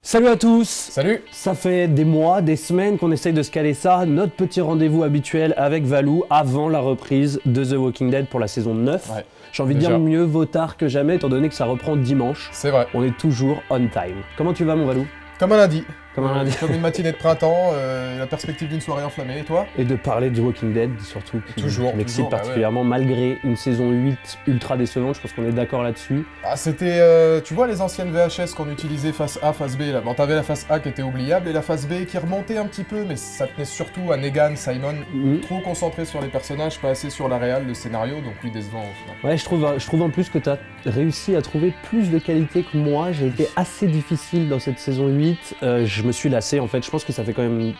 Salut à tous. Salut. Ça fait des mois, des semaines qu'on essaye de se caler ça, notre petit rendez-vous habituel avec Valou avant la reprise de The Walking Dead pour la saison 9. Ouais, J'ai envie de dire mieux vaut tard que jamais étant donné que ça reprend dimanche. c'est vrai. On est toujours on time. Comment tu vas mon Valou? Comme un lundi. Comme un lundi. Comme une matinée de printemps, la perspective d'une soirée enflammée. Et toi? Et de parler du Walking Dead surtout, qui Toujours, m'excite toujours, bah particulièrement malgré une saison 8 ultra décevante, je pense qu'on est d'accord là-dessus. Ah, c'était, tu vois les anciennes VHS qu'on utilisait face A, face B là. Bon, t'avais la face A qui était oubliable et la face B qui remontait un petit peu, mais ça tenait surtout à Negan, Simon. Trop concentré sur les personnages, pas assez sur la réal, le scénario, donc oui, décevant au final. Ouais, je trouve en plus que tu as réussi à trouver plus de qualité que moi. J'ai été assez difficile dans cette saison 8. Je me suis lassé en fait. Je pense que ça fait quand même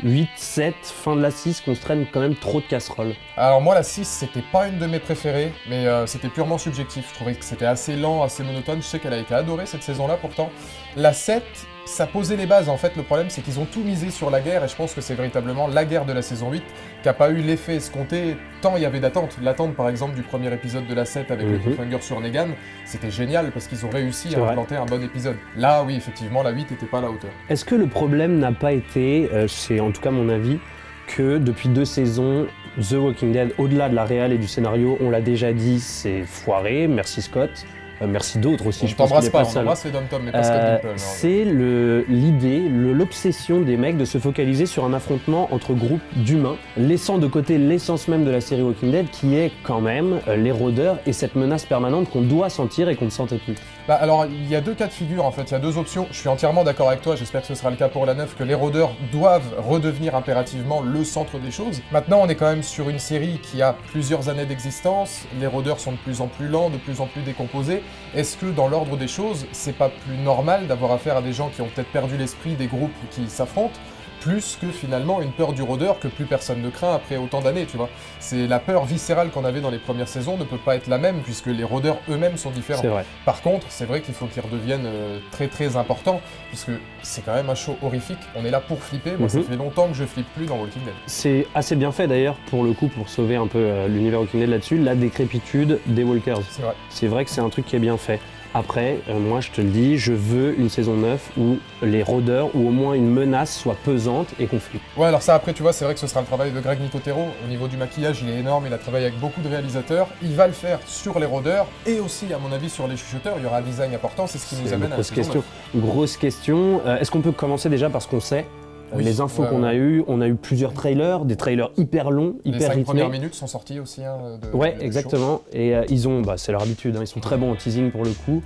8, 7, fin de la 6 qu'on se traîne quand même trop de casseroles. Alors moi la 6 c'était pas une de mes préférées, mais c'était purement subjectif, je trouvais que c'était assez lent, assez monotone, je sais qu'elle a été adorée cette saison-là pourtant. La 7, ça posait les bases en fait, le problème c'est qu'ils ont tout misé sur la guerre et je pense que c'est véritablement la guerre de la saison 8 qui a pas eu l'effet escompté, tant il y avait d'attente. L'attente par exemple du premier épisode de la 7 avec le cliffhanger sur Negan, c'était génial parce qu'ils ont réussi à implanter un bon épisode. Là oui effectivement la 8 était pas à la hauteur. Est-ce que le problème n'a pas été, c'est en tout cas mon avis, que depuis 2 saisons, The Walking Dead, au-delà de la réal et du scénario, on l'a déjà dit, c'est foiré, merci Scott. Merci d'autres aussi, On je pense qu'il est pas on seul. embrasse les Dom-Tom, mais pas Scott Gimple. C'est l'idée, l'obsession des mecs de se focaliser sur un affrontement entre groupes d'humains, laissant de côté l'essence même de la série Walking Dead, qui est quand même les rôdeurs et cette menace permanente qu'on doit sentir et qu'on ne sentait plus. Bah alors, il y a deux cas de figure en fait, il y a deux options. Je suis entièrement d'accord avec toi, j'espère que ce sera le cas pour la 9, que les rôdeurs doivent redevenir impérativement le centre des choses. Maintenant, on est quand même sur une série qui a plusieurs années d'existence, les rôdeurs sont de plus en plus lents, de plus en plus décomposés. Est-ce que dans l'ordre des choses, c'est pas plus normal d'avoir affaire à des gens qui ont peut-être perdu l'esprit des groupes qui s'affrontent, plus que finalement une peur du rôdeur que plus personne ne craint après autant d'années, tu vois. C'est la peur viscérale qu'on avait dans les premières saisons ne peut pas être la même puisque les rôdeurs eux-mêmes sont différents. C'est vrai. Par contre, c'est vrai qu'il faut qu'ils redeviennent très très importants puisque c'est quand même un show horrifique. On est là pour flipper. Moi, ça fait longtemps que je flippe plus dans Walking Dead. C'est assez bien fait d'ailleurs pour le coup pour sauver un peu l'univers Walking Dead là-dessus, la décrépitude des Walkers. C'est vrai. C'est vrai que c'est un truc qui est bien fait. Après, moi je te le dis, je veux une saison 9 où les rôdeurs, ou au moins une menace, soit pesante et qu'on flippe. Ouais, alors ça après, tu vois, c'est vrai que ce sera le travail de Greg Nicotero. Au niveau du maquillage, il est énorme, il a travaillé avec beaucoup de réalisateurs. Il va le faire sur les rôdeurs et aussi, à mon avis, sur les chuchoteurs. Il y aura un design important, c'est ce qui nous amène à la saison 9. Grosse question. Est-ce qu'on peut commencer déjà par ce qu'on sait? Oui, les infos qu'on a eues, on a eu plusieurs trailers, des trailers hyper longs, hyper rythmés. Les 5 premières minutes sont sorties aussi ouais, exactement. Et ils ont, c'est leur habitude, ils sont très bons en teasing pour le coup.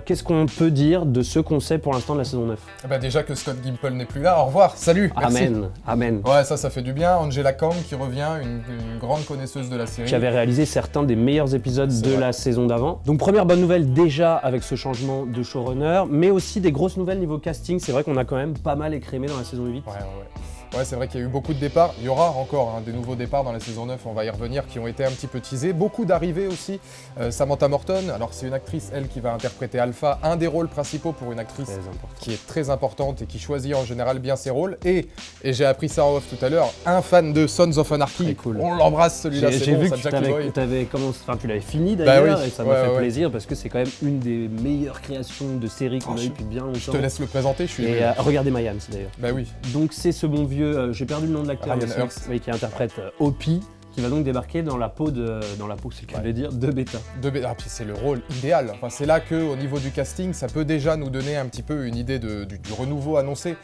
Qu'est-ce qu'on peut dire de ce qu'on sait pour l'instant de la saison 9? Bah déjà que Scott Gimple n'est plus là, au revoir, salut, merci. Amen, amen. Ouais, ça fait du bien. Angela Kang qui revient, une grande connaisseuse de la série. Qui avait réalisé certains des meilleurs épisodes de la saison d'avant. Donc première bonne nouvelle déjà avec ce changement de showrunner, mais aussi des grosses nouvelles niveau casting. C'est vrai qu'on a quand même pas mal écrémé dans la saison 8. Ouais, c'est vrai qu'il y a eu beaucoup de départs. Il y aura encore des nouveaux départs dans la saison 9, on va y revenir, qui ont été un petit peu teasés. Beaucoup d'arrivées aussi. Samantha Morton, alors c'est une actrice, elle, qui va interpréter Alpha, un des rôles principaux pour une actrice qui est très importante et qui choisit en général bien ses rôles. Et j'ai appris ça en off tout à l'heure, un fan de Sons of Anarchy. Cool. On l'embrasse celui-là, c'est J'ai bon, vu ça, que tu l'avais fini d'ailleurs, et ça m'a fait plaisir parce que c'est quand même une des meilleures créations de séries qu'on a eu depuis bien longtemps. Je te laisse le présenter, je suis... Et regardez Mayans d'ailleurs. Bah oui. Donc c'est ce bon vieux, j'ai perdu le nom de l'acteur, qui interprète Opie, qui va donc débarquer dans la peau, c'est le cas de dire, de Beta. Ah, puis c'est le rôle idéal. Enfin, c'est là qu'au niveau du casting, ça peut déjà nous donner un petit peu une idée du renouveau annoncé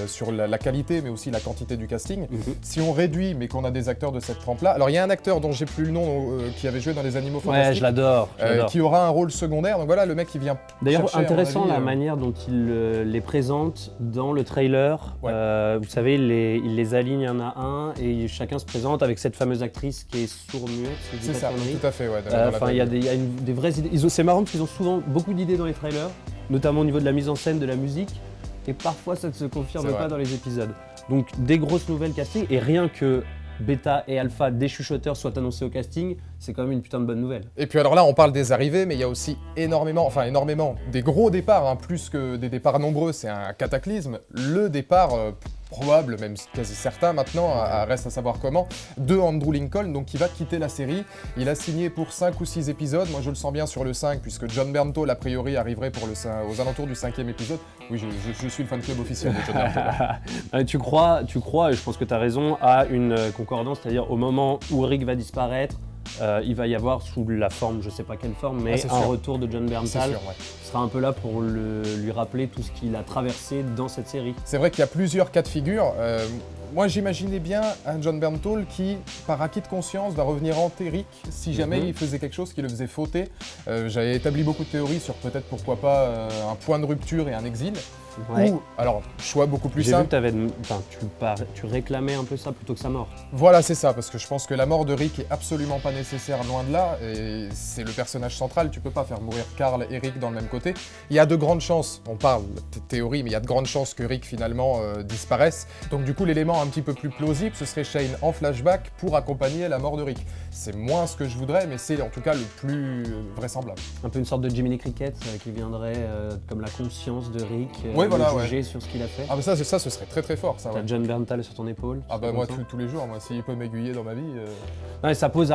sur la qualité, mais aussi la quantité du casting. Si on réduit, mais qu'on a des acteurs de cette trempe-là... Alors, il y a un acteur dont j'ai plus le nom, qui avait joué dans Les Animaux Fantastiques. Ouais, je l'adore. Qui aura un rôle secondaire. Donc voilà, le mec qui vient D'ailleurs, chercher, intéressant la manière dont il les présente dans le trailer. Vous savez, il les aligne un à un et chacun se présente avec cette fameuse actrice qui est sourd-muette. C'est ça, tout à fait, ouais. Il y a des vraies idées. C'est marrant parce qu'ils ont souvent beaucoup d'idées dans les trailers, notamment au niveau de la mise en scène, de la musique, et parfois ça ne se confirme pas dans les épisodes. Donc des grosses nouvelles casting, et rien que Beta et Alpha des chuchoteurs soient annoncés au casting, c'est quand même une putain de bonne nouvelle. Et puis alors là, on parle des arrivées, mais il y a aussi énormément, des gros départs, plus que des départs nombreux, c'est un cataclysme. Le départ probable, même quasi certain maintenant, reste à savoir comment, de Andrew Lincoln, donc qui va quitter la série. Il a signé pour 5 ou 6 épisodes, moi je le sens bien sur le 5, puisque John Bernthal a priori arriverait aux alentours du 5e épisode. Oui, je suis le fan club officiel de John Bernthal. Tu crois, et je pense que tu as raison, à une concordance, c'est-à-dire au moment où Rick va disparaître, il va y avoir sous la forme, je sais pas quelle forme, mais un retour de John Bernthal. Il sera un peu là pour lui rappeler tout ce qu'il a traversé dans cette série. C'est vrai qu'il y a plusieurs cas de figure. Moi, j'imaginais bien un John Bernthal qui, par acquis de conscience, va revenir hanter Rick si jamais il faisait quelque chose qui le faisait fauter. J'avais établi beaucoup de théories sur peut-être pourquoi pas un point de rupture et un exil. Ouais. Ou, alors, choix beaucoup plus simple. J'ai vu que tu réclamais un peu ça plutôt que sa mort. Voilà, c'est ça, parce que je pense que la mort de Rick est absolument pas nécessaire, loin de là, et c'est le personnage central, tu peux pas faire mourir Carl et Rick dans le même côté. Il y a de grandes chances, on parle de théorie, mais il y a de grandes chances que Rick finalement disparaisse. Donc du coup, l'élément un petit peu plus plausible, ce serait Shane en flashback pour accompagner la mort de Rick. C'est moins ce que je voudrais, mais c'est en tout cas le plus vraisemblable. Un peu une sorte de Jiminy Cricket qui viendrait comme la conscience de Rick. Juger sur ce qu'il a fait. Ah bah ça, ce serait très très fort ça. T'as John Bernthal sur ton épaule. Ah bah moi tous les jours, moi s'il peut m'aiguiller dans ma vie. Non, et ça pose,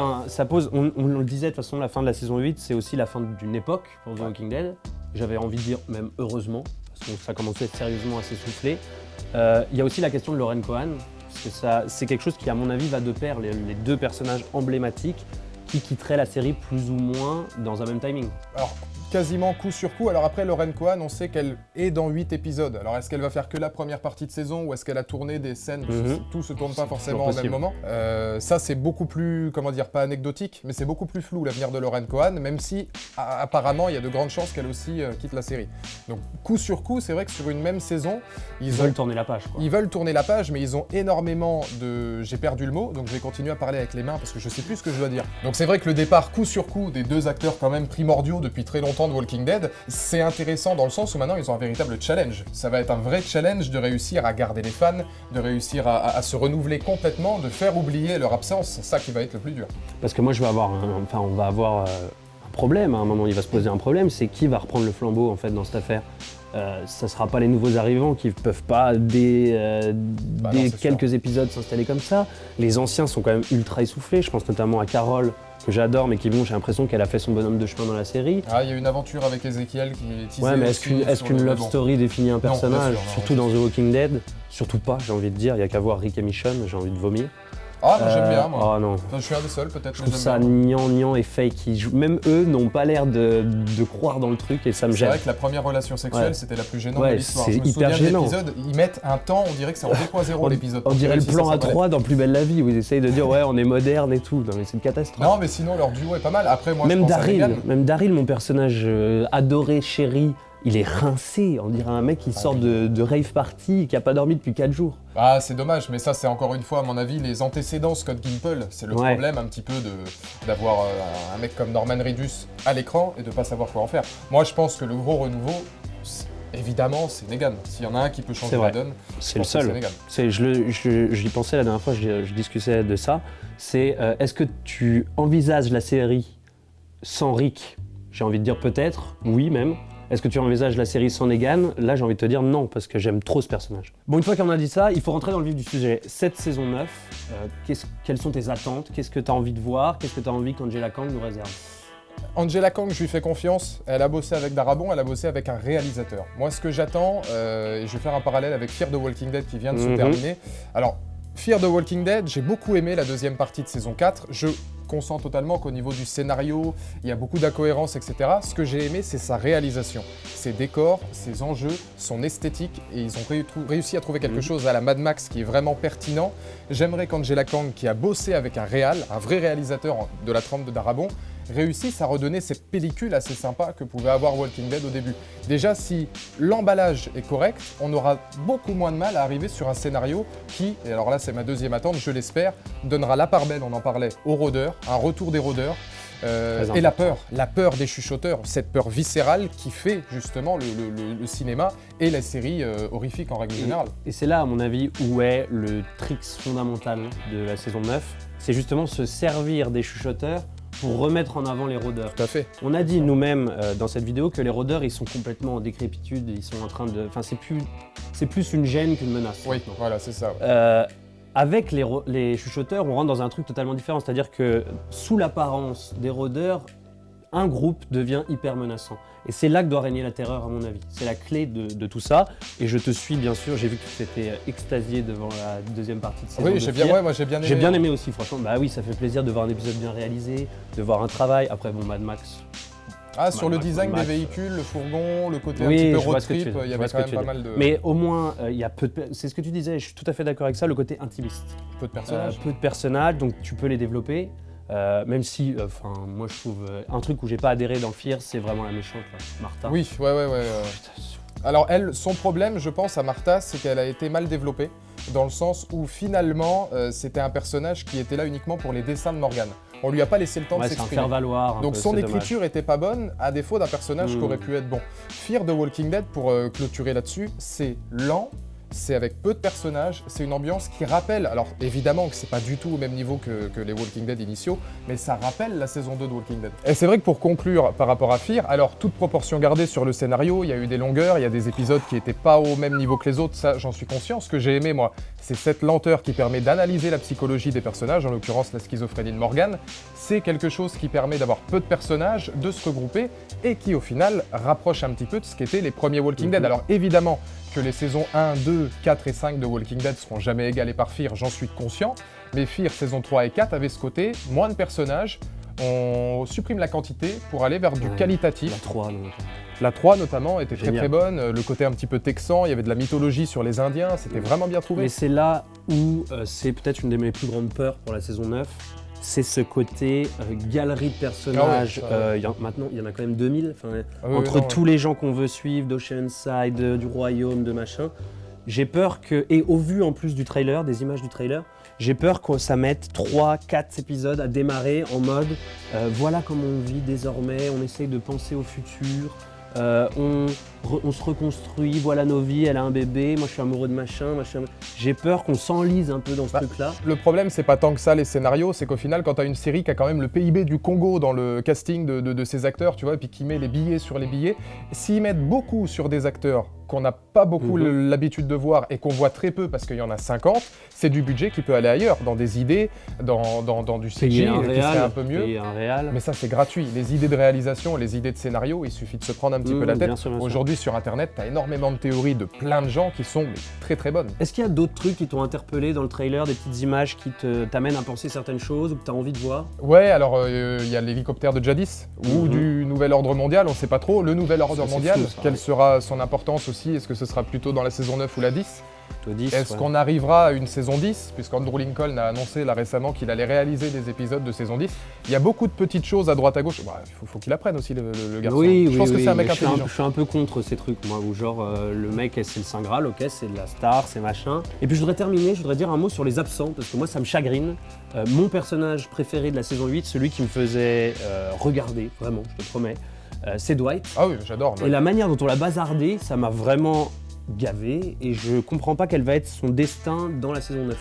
on le disait de toute façon, la fin de la saison 8, c'est aussi la fin d'une époque pour The Walking Dead. J'avais envie de dire même heureusement, parce que ça commençait sérieusement à s'essouffler. Il y a aussi la question de Lauren Cohan, parce que c'est quelque chose qui à mon avis va de pair, les deux personnages emblématiques qui quitteraient la série plus ou moins dans un même timing. Alors, quasiment coup sur coup. Alors après, Lauren Cohan, on sait qu'elle est dans 8 épisodes. Alors est-ce qu'elle va faire que la première partie de saison ou est-ce qu'elle a tourné des scènes Tout se tourne pas forcément au même moment. Ça, c'est beaucoup plus, comment dire, pas anecdotique, mais c'est beaucoup plus flou l'avenir de Lauren Cohan, même si apparemment, il y a de grandes chances qu'elle aussi quitte la série. Donc coup sur coup, c'est vrai que sur une même saison, ils veulent tourner la page. Ils veulent tourner la page, mais ils ont énormément de... J'ai perdu le mot, donc je vais continuer à parler avec les mains parce que je sais plus ce que je dois dire. Donc c'est vrai que le départ coup sur coup des deux acteurs quand même primordiaux depuis très longtemps de Walking Dead, c'est intéressant dans le sens où maintenant ils ont un véritable challenge. Ça va être un vrai challenge de réussir à garder les fans, de réussir à se renouveler complètement, de faire oublier leur absence. C'est ça qui va être le plus dur. Parce que moi on va avoir un problème, à un moment il va se poser un problème, c'est qui va reprendre le flambeau en fait dans cette affaire. Ça sera pas les nouveaux arrivants qui peuvent pas dès quelques épisodes s'installer comme ça. Les anciens sont quand même ultra essoufflés, je pense notamment à Carol, que j'adore, mais qui, bon, j'ai l'impression qu'elle a fait son bonhomme de chemin dans la série. Ah, il y a une aventure avec Ezekiel qui est teasée. Ouais, mais est-ce qu'une love story définit un personnage, surtout dans The Walking Dead? Surtout pas, j'ai envie de dire, il y a qu'à voir Rick et Michonne, j'ai envie de vomir. Ah, moi j'aime bien, moi. Ah non. Enfin, je suis un des seuls, peut-être. Je trouve ça gnangnan et fake. Même eux n'ont pas l'air de croire dans le truc et ça me gêne. C'est vrai que la première relation sexuelle, c'était la plus gênante de l'histoire. C'est hyper gênant. Ils mettent un temps, on dirait que c'est en 2.0 l'épisode. On dirait le plan A3 dans Plus belle la vie où ils essayent de dire ouais, on est moderne et tout. Non, mais c'est une catastrophe. Non, mais sinon, leur duo est pas mal. Après, moi, même je pense même Daryl, mon personnage adoré, chéri. Il est rincé, on dirait un mec qui sort de rave party, qui a pas dormi depuis 4 jours. Ah, c'est dommage, mais ça c'est encore une fois à mon avis les antécédents Scott Gimple. C'est le problème un petit peu d'avoir un mec comme Norman Reedus à l'écran et de pas savoir quoi en faire. Moi je pense que le gros renouveau, évidemment, c'est Negan. S'il y en a un qui peut changer la donne, c'est le seul. J'y pensais la dernière fois, je discutais de ça. C'est est-ce que tu envisages la série sans Rick? J'ai envie de dire peut-être, oui même. Est-ce que tu envisages la série sans Negan? Là, j'ai envie de te dire non, parce que j'aime trop ce personnage. Bon, une fois qu'on a dit ça, il faut rentrer dans le vif du sujet. Cette saison 9, quelles sont tes attentes? Qu'est-ce que tu as envie de voir? Qu'est-ce que tu as envie qu'Angela Kang nous réserve? Angela Kang, je lui fais confiance. Elle a bossé avec Darabont, elle a bossé avec un réalisateur. Moi, ce que j'attends, et je vais faire un parallèle avec Fear the Walking Dead qui vient de se terminer. Alors, Fear the Walking Dead, j'ai beaucoup aimé la deuxième partie de saison 4. Je consens totalement qu'au niveau du scénario, il y a beaucoup d'incohérences, etc. Ce que j'ai aimé, c'est sa réalisation, ses décors, ses enjeux, son esthétique, et ils ont réussi à trouver quelque chose à la Mad Max qui est vraiment pertinent. J'aimerais qu'Angela Kang, qui a bossé avec un vrai réalisateur de la trempe de Darabont, réussissent à redonner cette pellicule assez sympa que pouvait avoir Walking Dead au début. Déjà, si l'emballage est correct, on aura beaucoup moins de mal à arriver sur un scénario qui, et alors là c'est ma deuxième attente, je l'espère, donnera la part belle, on en parlait, aux rôdeurs, un retour des rôdeurs, et la peur des chuchoteurs, cette peur viscérale qui fait justement le cinéma et la série horrifique en règle générale. Et c'est là, à mon avis, où est le tricks fondamental de la saison 9, c'est justement se servir des chuchoteurs pour remettre en avant les rôdeurs. Tout à fait. On a dit nous-mêmes dans cette vidéo que les rôdeurs, ils sont complètement en décrépitude, ils sont en train de... Enfin, c'est plus une gêne qu'une menace. Oui, maintenant. voilà, c'est ça. Ouais. Avec les chuchoteurs, on rentre dans un truc totalement différent, c'est-à-dire que sous l'apparence des rôdeurs, un groupe devient hyper menaçant. Et c'est là que doit régner la terreur, à mon avis. C'est la clé de tout ça. Et je te suis, bien sûr. J'ai vu que tu étais extasié devant la deuxième partie de saison. Oui, j'ai bien aimé. J'ai bien aimé aussi, franchement. Bah oui, ça fait plaisir de voir un épisode bien réalisé, de voir un travail. Après, bon, Mad Max. Ah, sur le design des véhicules, le fourgon, le côté un petit peu road trip, il y avait quand même pas mal de... Mais au moins, il y a peu de... C'est ce que tu disais, je suis tout à fait d'accord avec ça, le côté intimiste. Peu de personnages. Peu de personnages, donc tu peux les développer. Même si, moi je trouve, un truc où j'ai pas adhéré dans Fear, c'est vraiment la méchante, là, Martha. Oui, ouais. Alors elle, son problème, je pense, à Martha, c'est qu'elle a été mal développée, dans le sens où finalement, c'était un personnage qui était là uniquement pour les dessins de Morgan. On lui a pas laissé le temps de s'exprimer. C'est un faire-valoir. Donc son écriture était pas bonne, à défaut d'un personnage qui aurait pu être bon. Fear de Walking Dead, pour clôturer là-dessus, c'est lent, c'est avec peu de personnages, c'est une ambiance qui rappelle, alors évidemment que c'est pas du tout au même niveau que les Walking Dead initiaux, mais ça rappelle la saison 2 de Walking Dead. Et c'est vrai que pour conclure par rapport à Fear, alors toute proportion gardée sur le scénario, il y a eu des longueurs, il y a des épisodes qui étaient pas au même niveau que les autres, ça j'en suis conscient. Ce que j'ai aimé moi, c'est cette lenteur qui permet d'analyser la psychologie des personnages, en l'occurrence la schizophrénie de Morgan. C'est quelque chose qui permet d'avoir peu de personnages, de se regrouper, et qui au final rapproche un petit peu de ce qu'étaient les premiers Walking Dead. Alors évidemment que les saisons 1, 2, 4 et 5 de Walking Dead seront jamais égalées par Fear, j'en suis conscient, mais Fear saison 3 et 4 avaient ce côté, moins de personnages, on supprime la quantité pour aller vers du qualitatif. La 3 notamment était très bonne, le côté un petit peu texan, il y avait de la mythologie sur les Indiens, c'était vraiment bien trouvé. Mais c'est là où c'est peut-être une de mes plus grandes peurs pour la saison 9, c'est ce côté galerie de personnages. Maintenant, il y en a quand même 2000, entre tous les gens qu'on veut suivre, d'Oceanside, du Royaume, de machin. J'ai peur que, et au vu en plus du trailer, des images du trailer, j'ai peur que ça mette 3-4 épisodes à démarrer en mode voilà comment on vit désormais, on essaye de penser au futur. On se reconstruit, voilà nos vies, elle a un bébé, moi je suis amoureux de machin. J'ai peur qu'on s'enlise un peu dans ce truc-là. Le problème, c'est pas tant que ça les scénarios, c'est qu'au final, quand t'as une série qui a quand même le PIB du Congo dans le casting de ses acteurs, tu vois, et puis qui met les billets sur les billets, s'ils mettent beaucoup sur des acteurs qu'on n'a pas beaucoup l'habitude de voir et qu'on voit très peu parce qu'il y en a 50, c'est du budget qui peut aller ailleurs, dans des idées, dans du CG qui serait un peu mieux. Mais ça, c'est gratuit. Les idées de réalisation, les idées de scénario, il suffit de se prendre un petit peu la tête. Aujourd'hui, sur Internet, tu as énormément de théories de plein de gens qui sont très très bonnes. Est-ce qu'il y a d'autres trucs qui t'ont interpellé dans le trailer, des petites images qui t'amènent à penser certaines choses ou que tu as envie de voir? Ouais, alors il y a l'hélicoptère de Jadis ou du Nouvel Ordre Mondial, on sait pas trop. Le Nouvel Ordre Mondial, quelle sera son importance aussi? Est-ce que ce sera plutôt dans la saison 9 ou la 10? Est-ce qu'on arrivera à une saison 10? Puisqu'Andrew Lincoln a annoncé là récemment qu'il allait réaliser des épisodes de saison 10. Il y a beaucoup de petites choses à droite à gauche. Bah, faut qu'il apprenne aussi le garçon. Je pense que c'est un mec intelligent. Je suis un peu contre ces trucs, moi, où genre le mec c'est le Saint Graal, ok, c'est de la star, c'est machin. Et puis je voudrais dire un mot sur les absents, parce que moi ça me chagrine. Mon personnage préféré de la saison 8, celui qui me faisait regarder, vraiment, je te promets, c'est Dwight. Ah oui, j'adore. Et la manière dont on l'a bazardé, ça m'a vraiment gavé et je comprends pas quel va être son destin dans la saison 9.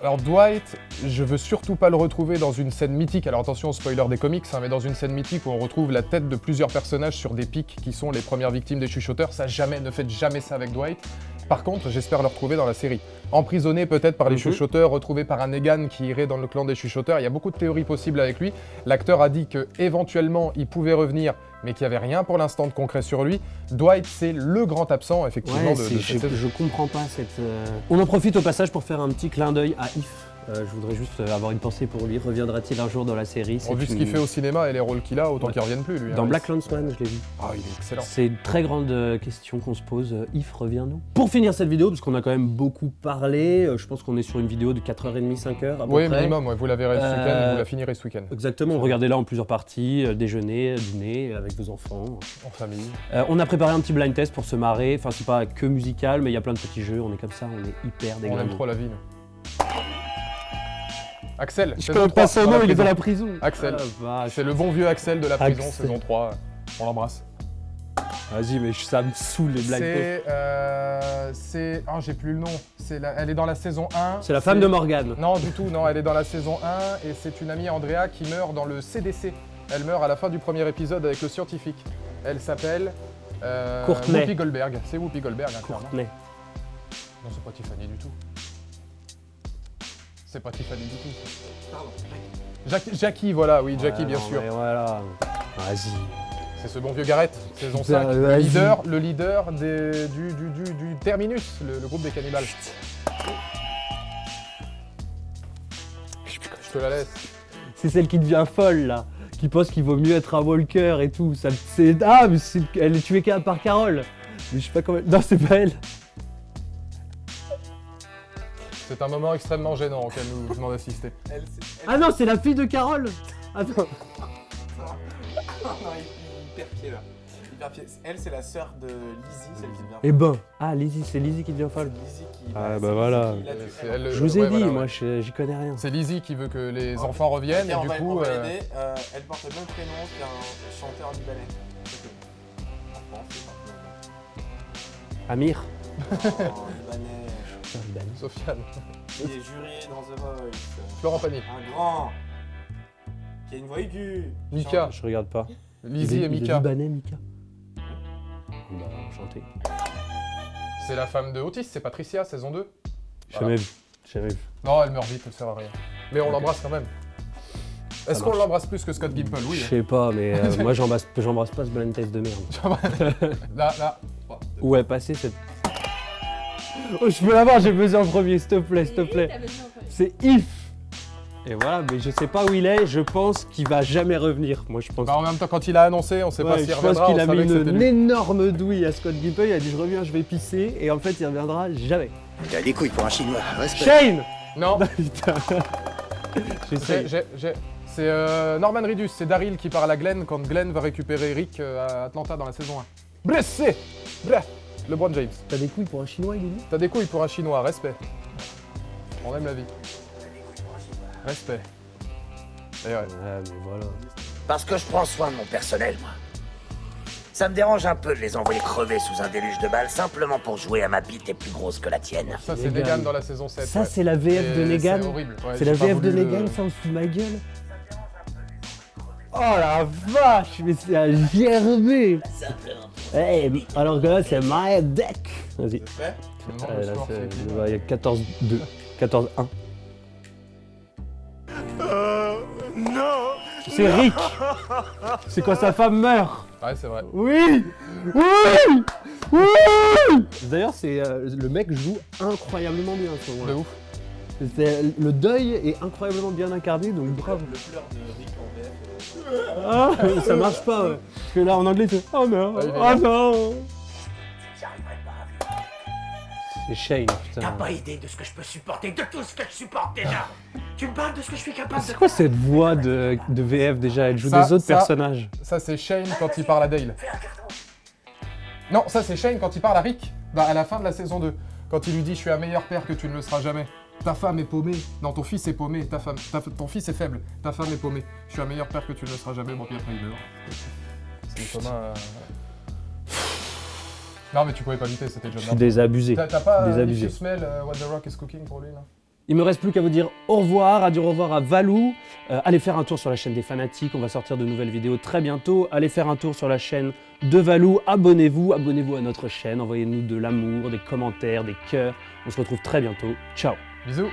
Alors Dwight, je veux surtout pas le retrouver dans une scène mythique, alors attention spoiler des comics, mais dans une scène mythique où on retrouve la tête de plusieurs personnages sur des pics qui sont les premières victimes des chuchoteurs, ne faites jamais ça avec Dwight. Par contre, j'espère le retrouver dans la série. Emprisonné peut-être par les chuchoteurs, retrouvé par un Negan qui irait dans le clan des chuchoteurs, il y a beaucoup de théories possibles avec lui. L'acteur a dit qu'éventuellement il pouvait revenir, mais qu'il n'y avait rien pour l'instant de concret sur lui. Dwight, c'est le grand absent, effectivement, je comprends pas cette... On en profite au passage pour faire un petit clin d'œil à If. Je voudrais juste avoir une pensée pour lui. Reviendra-t-il un jour dans la série? Vu ce qu'il fait au cinéma et les rôles qu'il a, autant qu'il ne revienne plus, lui. Dans Black Landsman, je l'ai vu. Ah, il est excellent. C'est une très grande question qu'on se pose. If, reviens-nous. Pour finir cette vidéo, parce qu'on a quand même beaucoup parlé, je pense qu'on est sur une vidéo de 4h30, 5h à peu près. Oui, minimum, vous la verrez ce week-end et vous la finirez ce week-end. Exactement, regardez-la en plusieurs parties, déjeuner, dîner, avec vos enfants. En famille. On a préparé un petit blind test pour se marrer. Enfin, c'est pas que musical, mais il y a plein de petits jeux. On est comme ça, on est hyper dégradés. On aime trop la vie. Axel, je connais pas son nom, il est dans la prison. Axel, c'est le bon vieux Axel de la prison, saison 3. On l'embrasse. Vas-y, mais ça me saoule les blind tests. c'est... Oh, j'ai plus le nom. Elle est dans la saison 1. C'est la femme de Morgane. Non, du tout, non. Elle est dans la saison 1 et c'est une amie, Andrea, qui meurt dans le CDC. Elle meurt à la fin du premier épisode avec le scientifique. Elle s'appelle... Courtney. Whoopi Goldberg. C'est Whoopi Goldberg, hein, clairement. Courtney. Non, c'est pas Tiffany du tout. C'est pas Tiffany du tout. Pardon. Jackie, voilà, oui, Jackie, Ouais, bien non, sûr. mais voilà. Vas-y. C'est ce bon vieux Garrett, saison Putain, 5. vas-y. Le leader du Terminus, le groupe des cannibales. Je te la laisse. C'est celle qui devient folle là, qui pense qu'il vaut mieux être un walker et tout. Ça, mais elle est tuée par Carole. Mais je sais pas comment. Non, c'est pas elle. C'est un moment extrêmement gênant auquel nous venons d'assister. Ah non, c'est la fille de Carole. Attends. Non, hyper pied là. Hyper pied. Elle, c'est la sœur de Lizzie, celle qui devient Eh ben. Ah, Lizzie, c'est Lizzie qui devient folle. Lizzie qui. Ah, c'est bah voilà. Lizzie qui l'a tuée. C'est elle, Je vous ai ouais, dit, voilà, moi ouais. j'y connais rien. C'est Lizzie qui veut que les enfants reviennent Ok, et du coup... on va l'aider. Elle porte le même prénom qu'un chanteur libanais. En France, c'est pas Amir. libanais. Sofiane. Qui est juré dans The Voice. Florent Pagny. Un grand. Qui a une voix aiguë. Mika. Je regarde pas. Lizzie et Il est Mika. libanais, Mika. Bah, enchanté. C'est la femme de Otis, c'est Patricia, saison 2. J'ai jamais vu. J'ai jamais vu. Non, elle meurt vite, elle sert à rien. Mais on l'embrasse quand même. Est-ce qu'on marche. l'embrasse plus que Scott Gimple? Oui. Je sais pas, mais moi j'embrasse pas ce blind test de merde. Là. Où est passée cette. Oh, je peux l'avoir, j'ai besoin en premier, s'il te plaît, s'il te plaît. C'est If. Et voilà, mais je sais pas où il est, je pense qu'il va jamais revenir. Moi je pense. Bah, en même temps, quand il a annoncé, on sait pas Ouais, s'il je pense reviendra. qu'il on a savait mis que c'était une lui. énorme douille à Scott Gimple, il a dit je reviens, je vais pisser, et en fait il reviendra jamais. T'as des couilles pour un chinois, respect. Shane. Non, Putain. J'essaye. c'est Norman Reedus, c'est Daryl qui parle à Glenn quand Glenn va récupérer Rick à Atlanta dans la saison 1. Blessé. Blah. LeBron James. T'as des couilles pour un chinois, il est dit. T'as des couilles pour un chinois, respect. On aime la vie. Respect. Et ouais. Ouais, mais voilà. Parce que je prends soin de mon personnel, moi. Ça me dérange un peu de les envoyer crever sous un déluge de balles simplement pour jouer à ma bite est plus grosse que la tienne. Ça, c'est Negan. Negan dans la saison 7. Ça, ouais. c'est la VF de Et Negan. C'est horrible. Ouais, C'est la j'ai pas VF de voulu Negan, le- ça, on se fout de ma gueule. Oh la vache, mais c'est un germé. Hey, alors que là, c'est my deck. Vas-y. Prêt? Non, le Là, score, c'est- c'est- il y a 14-2. 14-1. Non. C'est Rick. C'est quand sa femme meurt. Ouais, c'est vrai. Oui. Oui. Oui. D'ailleurs, c'est le mec joue incroyablement bien à ce De moment-là. ouf. Le deuil est incroyablement bien incarné, donc bravo. Le pleur de Rick en VF. Ah, ça marche pas, ouais. Parce que là, en anglais, c'est oh non, Ah, il est oh là. non. J'arriverai pas. C'est Shane, T'as putain. pas idée de ce que je peux supporter, de tout ce que je supporte déjà. Tu me parles de ce que je suis capable de C'est quoi cette voix de VF déjà? Elle joue Ça- des autres ça- personnages. Ça, c'est Shane quand il parle à Dale. Non, ça, c'est Shane quand il parle à Rick, à la fin de la saison 2. Quand il lui dit « Je suis un meilleur père que tu ne le seras jamais. Ta femme est paumée. Non, ton fils est paumé. Ton fils est faible. Ta femme est paumée. Je suis un meilleur père que tu ne le seras jamais. » Bon, puis après, il meurt. C'est Thomas... Non, mais tu pouvais pas lutter, c'était John Je suis Martin. désabusé. T'as pas Désabusé. If You Smell What the Rock is Cooking pour lui, là? Il me reste plus qu'à vous dire au revoir, à dire au revoir à Valou. Allez faire un tour sur la chaîne des fanatiques, on va sortir de nouvelles vidéos très bientôt. Allez faire un tour sur la chaîne de Valou, abonnez-vous à notre chaîne, envoyez-nous de l'amour, des commentaires, des cœurs. On se retrouve très bientôt. Ciao. Bisous.